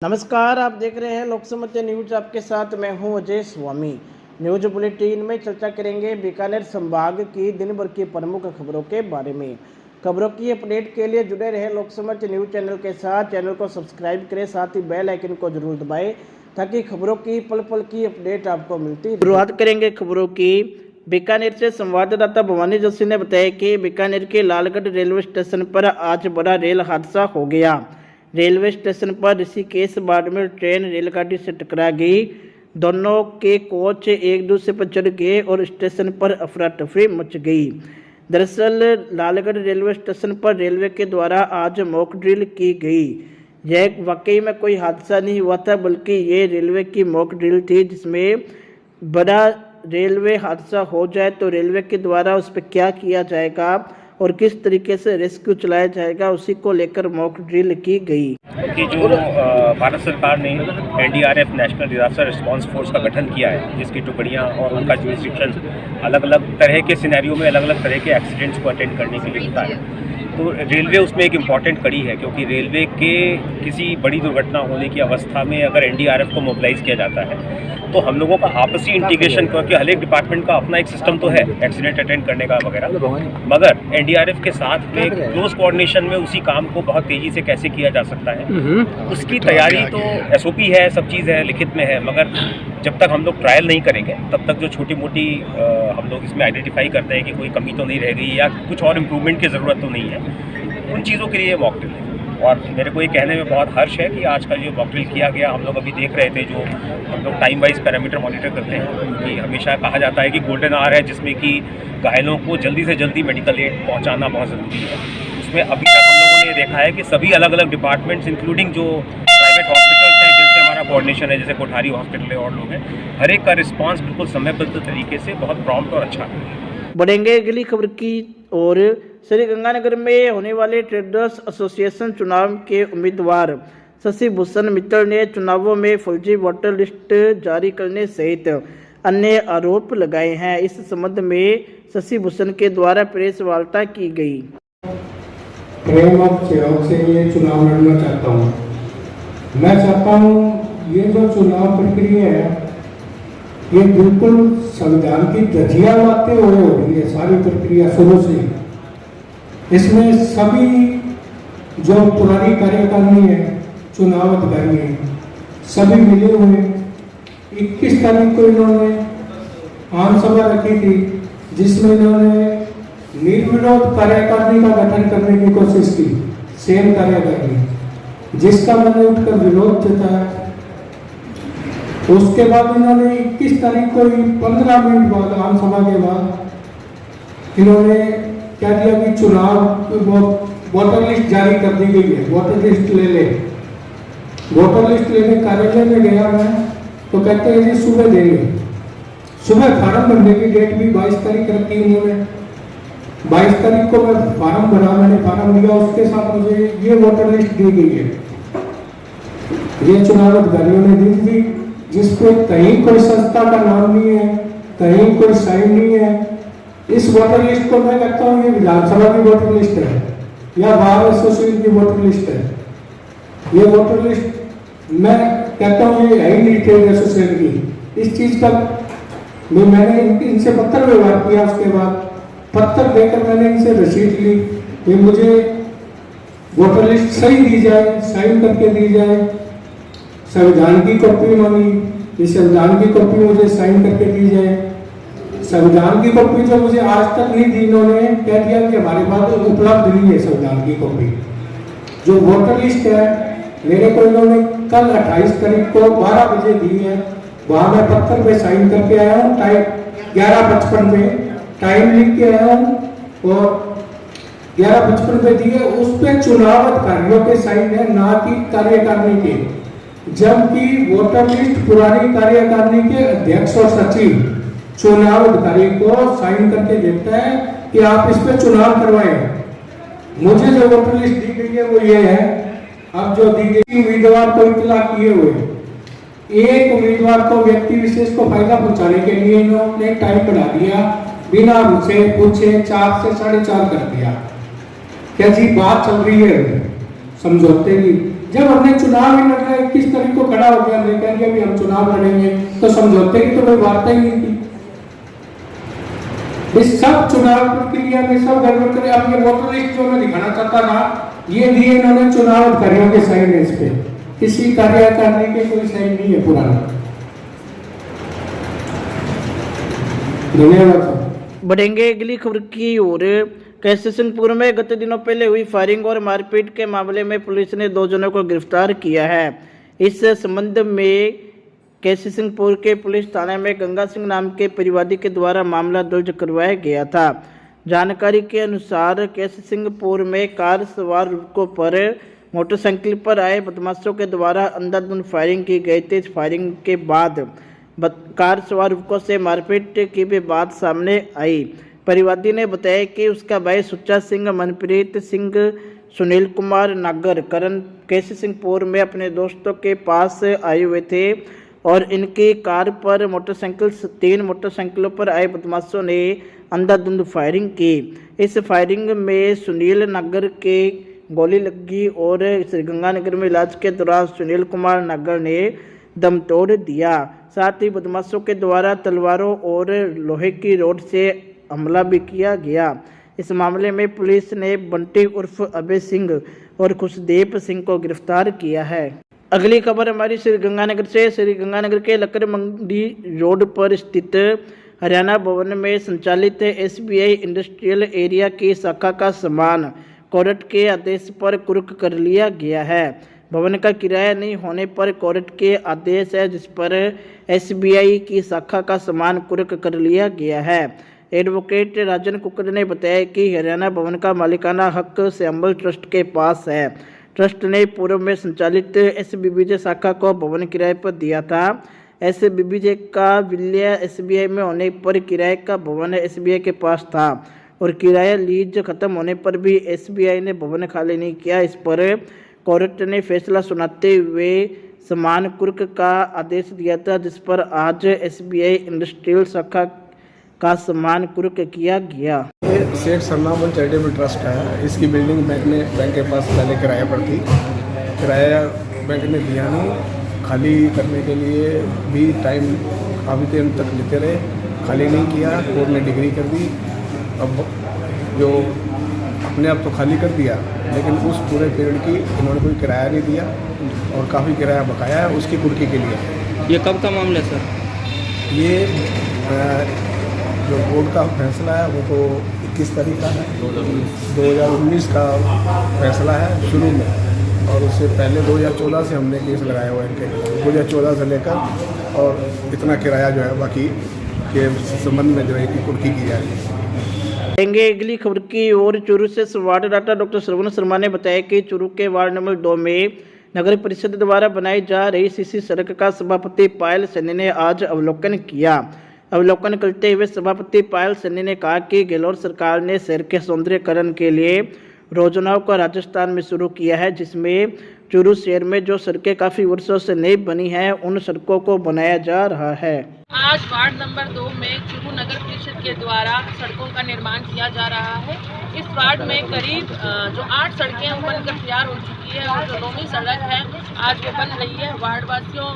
नमस्कार, आप देख रहे हैं लोकसमत्य न्यूज। आपके साथ मैं हूं अजय स्वामी। न्यूज बुलेटिन में चर्चा करेंगे बीकानेर संभाग की दिन भर की प्रमुख खबरों के बारे में। खबरों की अपडेट के लिए जुड़े रहे लोकसमत्य न्यूज चैनल के साथ। चैनल को सब्सक्राइब करें, साथ ही बेल आइकन को जरूर दबाएं ताकि खबरों की पल पल की अपडेट आपको मिलती रहे। शुरुआत करेंगे खबरों की। बीकानेर से संवाददाता भवानी जोशी ने बताया कि बीकानेर के लालगढ़ रेलवे स्टेशन पर आज बड़ा रेल हादसा हो गया। रेलवे स्टेशन पर ऋषिकेश बाड़मेर ट्रेन रेलगाड़ी से टकरा गई। दोनों के कोच एक दूसरे पर चढ़ गए और स्टेशन पर अफरा तफरी मच गई। दरअसल लालगढ़ रेलवे स्टेशन पर रेलवे के द्वारा आज मॉक ड्रिल की गई। यह वाकई में कोई हादसा नहीं हुआ था, बल्कि ये रेलवे की मॉक ड्रिल थी, जिसमें बड़ा रेलवे हादसा हो जाए तो रेलवे के द्वारा उस पर क्या किया जाएगा और किस तरीके से रेस्क्यू चलाया जाएगा, उसी को लेकर मॉक ड्रिल की गई। कि जो भारत सरकार ने NDRF national disaster response force का गठन किया है, जिसकी टुकड़ियां और उनका जुरिस्डिक्शन अलग अलग तरह के सिनेरियो में अलग अलग तरह के एक्सीडेंट्स को अटेंड करने के लिए होता है, तो रेलवे उसमें एक इम्पॉर्टेंट कड़ी है। क्योंकि रेलवे के किसी बड़ी दुर्घटना होने की अवस्था में अगर एनडीआरएफ को मोबिलाइज किया जाता है तो हम लोगों का आपसी इंटीग्रेशन, क्योंकि हर एक डिपार्टमेंट का अपना एक सिस्टम तो है एक्सीडेंट अटेंड करने का वगैरह, मगर एनडीआरएफ के साथ में क्लोज कोऑर्डिनेशन में उसी काम को बहुत तेज़ी से कैसे किया जा सकता है, उसकी तैयारी तो एसओपी है, सब चीज़ है, लिखित में है। मगर जब तक हम लोग ट्रायल नहीं करेंगे तब तक जो छोटी मोटी हम लोग इसमें आइडेंटिफाई करते हैं कि कोई कमी तो नहीं रह गई या कुछ और इम्प्रूवमेंट की ज़रूरत तो नहीं है, उन चीज़ों के लिए मॉक ड्रिल है। और मेरे को ये कहने में बहुत हर्ष है कि आज का जो मॉक ड्रिल किया गया, हम लोग अभी देख रहे थे, जो हम लोग टाइम वाइज पैरामीटर मॉनिटर करते हैं, कि हमेशा कहा जाता है कि गोल्डन आवर है जिसमें कि घायलों को जल्दी से जल्दी मेडिकल एड पहुंचाना बहुत ज़रूरी है। उसमें अभी तक हम लोगों ने देखा है कि सभी अलग अलग डिपार्टमेंट्स, इंक्लूडिंग जो प्राइवेट हॉस्पिटल्स हैं जिनसे हमारा कोऑर्डिनेशन है, जैसे कोठारी हॉस्पिटल है और लोग हैं, हर एक का रिस्पॉन्स बिल्कुल समयबद्ध तरीके से बहुत प्रॉम्प्ट और अच्छा है। बढ़ेंगे अगली खबर की और। श्रीगंगानगर में होने वाले ट्रेडर्स एसोसिएशन चुनाव के उम्मीदवार शशि भूषण मित्तल ने चुनावों में फर्जी वोटर लिस्ट जारी करने सहित अन्य आरोप लगाए हैं। इस संबंध में शशि भूषण के द्वारा प्रेस वार्ता की गई। प्रेम और सहयोग से ये चुनाव लड़ना चाहता हूँ। मैं चाहता हूँ ये जो चुनाव प्रक्रिया है ये बिल्कुल संविधान की धज्जियां उड़ाते हुए हो रही है, सारी प्रक्रिया शुरू से। इसमें सभी जो पुरानी कार्यकारिणी है, चुनाव अधिकारी हैं, सभी मिले हुए 21 तारीख को इन्होंने आम सभा रखी थी, जिसमें इन्होंने निर्विरोध कार्यकारिणी का गठन करने की कोशिश की, सेम कार्यकारिणी, जिसका मैंने उठकर विरोध जताया। उसके बाद इन्होंने 21 तारीख को 15 मिनट बाद आम सभा के बाद इन्होंने क्या दिया कि चुनाव वोटर लिस्ट जारी कर दी गई है, वोटर लिस्ट ले ले। वोटर लिस्ट लेने कार्यालय में गया मैं, तो कहते हैं जी सुबह देंगे। सुबह फार्म भरने की डेट भी 22 तारीख रखी उन्होंने। 22 तारीख को मैं फार्म भरा, मैंने फार्म दिया, उसके साथ मुझे ये वोटर लिस्ट दी गई है, ये चुनाव अधिकारियों ने दी थी, जिसपे कहीं कोई संस्था का नाम नहीं है, कहीं कोई साइन नहीं है। इस वोटर लिस्ट को मैं कहता हूँ ये विधानसभा की वोटर लिस्ट है या बार एसोसिएशन की वोटर लिस्ट है। ये वोटर लिस्ट मैं कहता हूँ ये है ही नहीं ट्रेड एसोसिएशन की। इस चीज का मैंने इनसे पत्र व्यवहार किया, उसके बाद पत्र देकर मैंने इनसे रसीद ली कि मुझे वोटर लिस्ट सही दी जाए, साइन करके दी जाए। संविधान की कॉपी मांगी, इस संविधान की कॉपी मुझे साइन करके दी जाए। संविधान की कॉपी जो मुझे आज तक नहीं दी, इन्होंने कह दिया कि हमारे पास उपलब्ध नहीं है संविधान की कॉपी। जो वोटर लिस्ट है मेरे को इन्होंने कल 28 तारीख को 12 बजे दी है, वहां मैं पत्थर पे साइन करके आया हूँ, टाइम 11:55 पे टाइम लिख के आया हूँ और 11:55 पे दी है। उस पे चुनाव अधिकारियों के साइन है, ना कि कार्यकारिणी के। जबकि वोटर लिस्ट पुरानी कार्यकारिणी के अध्यक्ष और सचिव चुनाव अधिकारी को साइन करके देता है कि आप इस पे चुनाव करवाएं। मुझे जो वोटर लिस्ट दी गई है वो ये है। अब जो दी गई उम्मीदवार को इतला किए हुए एक उम्मीदवार को, व्यक्ति विशेष को फायदा पहुंचाने के लिए इन्होंने टाइम बढ़ा दिया, बिना मुझसे पूछे 4 से 4:30 कर दिया। क्या जी बात चल रही है समझौते की, जब हमने चुनाव ही लड़ रहे 21 तारीख को खड़ा हो गया, हमने कह दिया भी हम चुनाव लड़ेंगे, तो समझौते की तो कोई वार्ता ही नहीं थी। इस सब चुनाव प्रक्रिया में सब गड़बड़ करे। अब ये वोटर लिस्ट जो मैं दिखाना चाहता था, ये दिए इन्होंने चुनाव अधिकारियों के साइन है, इस पे किसी कार्यकारिणी के कोई साइन नहीं है पुराना। धन्यवाद। बढ़ेंगे अगली खबर की ओर। कैसे सिंहपुर में गत दिनों पहले हुई फायरिंग और मारपीट के मामले में पुलिस ने 2 जनों को गिरफ्तार किया है। इस संबंध में कैसे सिंहपुर के पुलिस थाने में गंगा सिंह नाम के परिवादी के द्वारा मामला दर्ज करवाया गया था। जानकारी के अनुसार कैसे सिंहपुर में कार सवार युवकों पर मोटरसाइकिल पर आए बदमाशों के द्वारा अंधाधुंध फायरिंग की गई थी। फायरिंग के बाद कार सवार युवकों से मारपीट की भी बात सामने आई। परिवादी ने बताया कि उसका भाई सुच्चा सिंह, मनप्रीत सिंह, सुनील कुमार नागर करण कैसे सिंहपुर में अपने दोस्तों के पास आए हुए थे और इनकी कार पर 3 मोटरसाइकिलों पर आए बदमाशों ने अंधाधुंध फायरिंग की। इस फायरिंग में सुनील नागर के गोली लगी और श्रीगंगानगर में इलाज के दौरान सुनील कुमार नागर ने दम तोड़ दिया। साथ ही बदमाशों के द्वारा तलवारों और लोहे की रॉड से हमला भी किया गया। इस मामले में पुलिस ने बंटी उर्फ अभय सिंह और खुशदेव सिंह को गिरफ्तार किया है। अगली खबर हमारी श्रीगंगानगर से। श्रीगंगानगर के लक्कर मंडी रोड पर स्थित हरियाणा भवन में संचालित SBI इंडस्ट्रियल एरिया की शाखा का सामान कोर्ट के आदेश पर कुर्क कर लिया गया है। भवन का किराया नहीं होने पर कोर्ट के आदेश है, जिस पर SBI की शाखा का सामान कुर्क कर लिया गया है। एडवोकेट राजन कुकड़ ने बताया कि हरियाणा भवन का मालिकाना हक श्यामल ट्रस्ट के पास है। ट्रस्ट ने पूर्व में संचालित SBBJ शाखा को भवन किराए पर दिया था। SBBJ का विलय SBI में होने पर किराए का भवन SBI के पास था और किराया लीज खत्म होने पर भी SBI ने भवन खाली नहीं किया। इस पर कोर्ट ने फैसला सुनाते हुए समान कुर्क का आदेश दिया था, जिस पर आज SBI इंडस्ट्रियल शाखा का सम्मान कुर्क किया गया। सेठ सरनामन चैरिटेबल ट्रस्ट है। इसकी बिल्डिंग बैंक के पास पहले किराए पर थी। किराया बैंक ने दिया नहीं, खाली करने के लिए भी टाइम काफ़ी देर तक लेते रहे, खाली नहीं किया। कोर्ट ने डिग्री कर दी। अब जो अपने आप तो खाली कर दिया, लेकिन उस पूरे पीरियड की इन्होंने कोई किराया नहीं दिया और काफ़ी किराया बकाया है उसकी कुर्की के लिए। ये कब का मामला है सर? ये जो कोर्ट का फैसला है वो तो 21 तारीख का है, 2019 का फैसला है शुरू में, और उससे पहले 2014 से हमने केस लगाया हुआ है इनके, 2014 से लेकर, और इतना किराया जो है बाकी के संबंध में जो है कि कुर्की की जाएगी। अगली खबर की ओर। चूरू से संवाददाता डॉक्टर श्रवण शर्मा ने बताया कि चूरू के वार्ड नंबर 2 में नगर परिषद द्वारा बनाई जा रही सीसी सड़क का सभापति पायल सैनी ने आज अवलोकन किया। अवलोकन करते हुए सभापति पायल सैनी ने कहा कि गहलोत सरकार ने शहर के सौंदर्यीकरण के लिए योजनाओं को राजस्थान में शुरू किया है, जिसमें चूरू शहर में जो सड़कें काफ़ी वर्षों से नहीं बनी हैं उन सड़कों को बनाया जा रहा है। आज वार्ड नंबर 2 में चूरू नगर परिषद के द्वारा सड़कों का निर्माण किया जा रहा है। इस वार्ड में करीब जो 8 सड़कें हैं वो बनकर तैयार हो चुकी है और जो 9वीं सड़क है आज वो बन रही है। वार्ड वासियों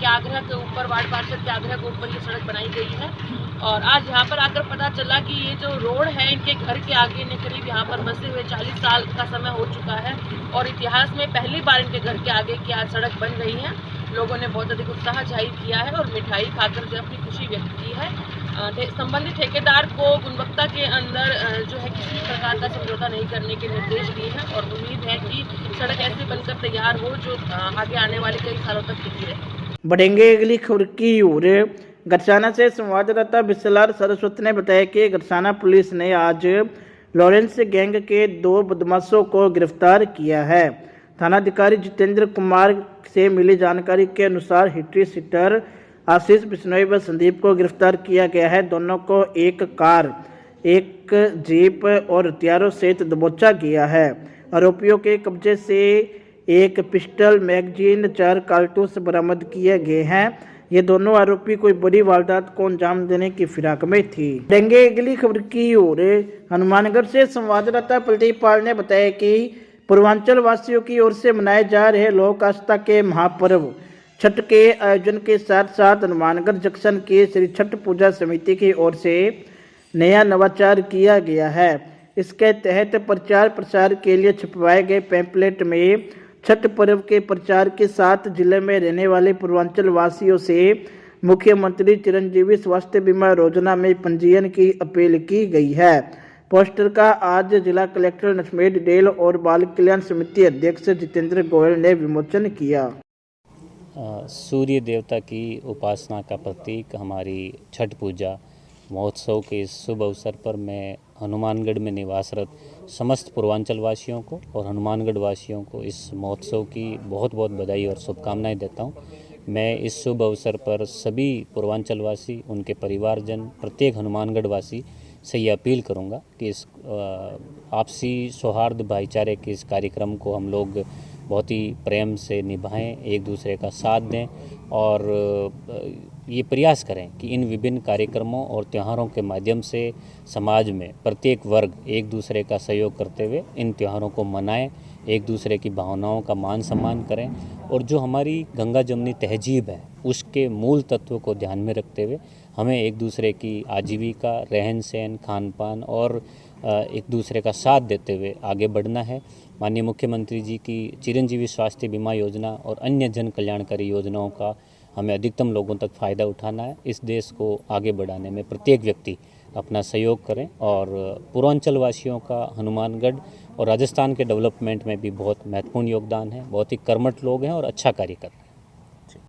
के आग्रह के ऊपर, वार्ड पार्षद के आग्रह के ऊपर ये सड़क बनाई गई है और आज यहाँ पर आकर पता चला कि ये जो रोड है इनके घर के आगे ने करीब यहाँ पर बसे हुए 40 साल का समय हो चुका है और इतिहास में पहली बार इनके घर के आगे की आज सड़क बन रही है। लोगों ने बहुत अधिक उत्साह जाहिर किया है और मिठाई खाकर जो अपनी खुशी व्यक्त की है। संबंधित ठेकेदार को गुणवत्ता के अंदर जो है किसी भी प्रकार का समझौता नहीं करने के निर्देश दिए हैं और उम्मीद है कि सड़क ऐसे बनकर तैयार हो जो आगे आने वाले कई सालों तक टिकी रहे। बढ़ेंगे अगली खबर की ओर। गरसाना से संवाददाता बिस्लार सरस्वती ने बताया कि गरसाना पुलिस ने आज लॉरेंस गैंग के 2 बदमाशों को गिरफ्तार किया है। थानाधिकारी जितेंद्र कुमार से मिली जानकारी के अनुसार हिट्री सीटर आशीष बिश्नोई व संदीप को गिरफ्तार किया गया है। दोनों को एक कार, एक जीप और हथियारों सहित दबोचा गया है। आरोपियों के कब्जे से एक पिस्टल, मैगजीन, 4 कारतूस बरामद किए गए हैं। ये दोनों आरोपी कोई बड़ी वारदात को अंजाम देने की फिराक में थी। देंगे अगली खबर की ओर। हनुमानगढ़ से संवाददाता प्रदीप पाल ने बताया कि पूर्वांचल वासियों की ओर से मनाए जा रहे लोक आस्था के महापर्व छठ के आयोजन के साथ साथ हनुमानगढ़ जंक्शन की श्री छठ पूजा समिति की ओर से नया नवाचार किया गया है। इसके तहत प्रचार प्रसार के लिए छपवाए गए पैम्पलेट में छठ पर्व के प्रचार के साथ जिले में रहने वाले पूर्वांचल वासियों से मुख्यमंत्री चिरंजीवी स्वास्थ्य बीमा योजना में पंजीयन की अपील की गई है। पोस्टर का आज जिला कलेक्टर नटमेड डेल और बाल कल्याण समिति अध्यक्ष जितेंद्र गोयल ने विमोचन किया। सूर्य देवता की उपासना का प्रतीक हमारी छठ पूजा महोत्सव के इस शुभ अवसर पर मैं हनुमानगढ़ में निवासरत समस्त पूर्वांचल वासियों को और हनुमानगढ़ वासियों को इस महोत्सव की बहुत बहुत बधाई और शुभकामनाएं देता हूं। मैं इस शुभ अवसर पर सभी पूर्वांचल वासी, उनके परिवारजन, प्रत्येक हनुमानगढ़ वासी से ये अपील करूंगा कि इस आपसी सौहार्द भाईचारे के इस कार्यक्रम को हम लोग बहुत ही प्रेम से निभाएं, एक दूसरे का साथ दें और ये प्रयास करें कि इन विभिन्न कार्यक्रमों और त्योहारों के माध्यम से समाज में प्रत्येक वर्ग एक दूसरे का सहयोग करते हुए इन त्योहारों को मनाएं, एक दूसरे की भावनाओं का मान सम्मान करें और जो हमारी गंगा जमुनी तहजीब है उसके मूल तत्व को ध्यान में रखते हुए हमें एक दूसरे की आजीविका, रहन सहन, खान पान और एक दूसरे का साथ देते हुए आगे बढ़ना है। माननीय मुख्यमंत्री जी की चिरंजीवी स्वास्थ्य बीमा योजना और अन्य जन कल्याणकारी योजनाओं का हमें अधिकतम लोगों तक फ़ायदा उठाना है। इस देश को आगे बढ़ाने में प्रत्येक व्यक्ति अपना सहयोग करें और पूर्वांचल वासियों का हनुमानगढ़ और राजस्थान के डेवलपमेंट में भी बहुत महत्वपूर्ण योगदान है। बहुत ही कर्मठ लोग हैं और अच्छा कार्य करते हैं।